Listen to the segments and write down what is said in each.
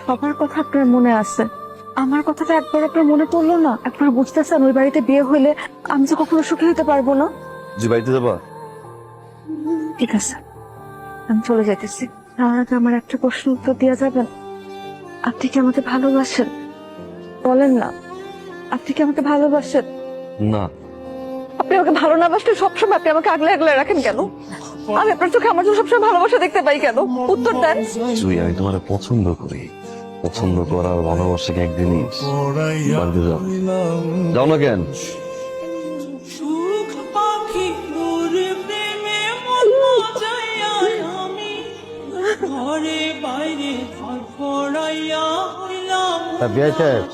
সবার কথা আপনার মনে আছে, আমার কথাটা একবার আপনার মনে পড়লো না? একবার বুঝতেছেন ওই বাড়িতে বিয়ে হইলে আমি যে কখনো সুখী হতে পারবো না। যে বাড়িতে যাবা? ঠিক আছে, আমি চলে যাইতেছি। তার আগে আমার একটা প্রশ্ন উত্তর দেওয়া যাবেন? আপনি কি আমাকে ভালোবাসেন? বলেন না, আপনি কি আমাকে ভালোবাসেন? না। আপনি আমাকে ভালো না বাসলে সবসময় আপনি আমাকে আগলে আগলে রাখেন কেন? আমি আপনার চোখে আমার জন্য সবসময় ভালোবাসা দেখতে পাই কেন? উত্তর দেন। জুই, আমি তোমার পছন্দ করি। পছন্দ করার ভালোবাসাকে একদিনই বাড়িতে যাও। যাও না কেন? সুখ পাখি মোর প্রেমে মরো যাইয়া আমি ঘরে বাইরে ধরফড়াইয়া হইলাম বিআই সাহেব,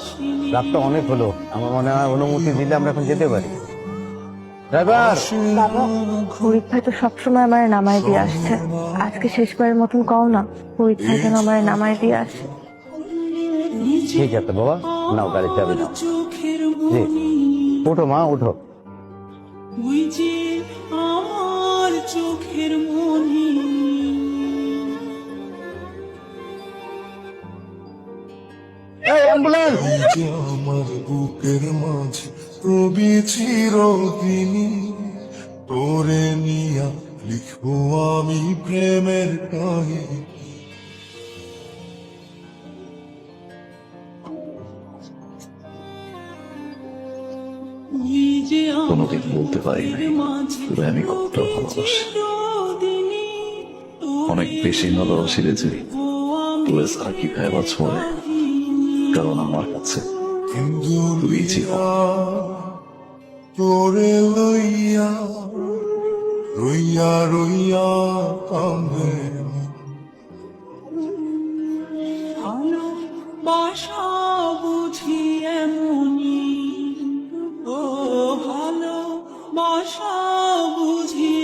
রাতটা অনেক হলো, আমার মনে হয় অনুমতি দিলে আমরা এখন যেতে পারি। ড্রাইভার! ফরিদ ভাই তো সবসময় আমার নামায় দিয়ে আসছে, আজকে শেষবারের মতন কও না, ফরিদ ভাই যেন আমার নামায় দিয়ে আসে। ঠিক আছে বাবা, নাও গাড়ি চাবি নাও। চোখের জি, মনি ওঠো মা, ওঠো। ওই যে আমার চোখের মনি এই অ্যাম্বুলেন্স! আমার বুকের মাঝে রবি চিরদিনই তোরে নিয়া লিখবো আমি প্রেমের কাহিনী। ওই যে কোনোদিন বলতে পারি নাই মাঝে তবে আমি কতটা ভালোবাসি। অনেক বেশি ভালোবাসি রে জুই। তুই ছাড়া কি ভাই বাঁচব রে? কারণ আমার কাছে তুই জীবন। তোরে লইয়া রইয়া রইয়া কান্দে ভালো বাসা বুঝি এমনি ও ভালো বাসা বুঝি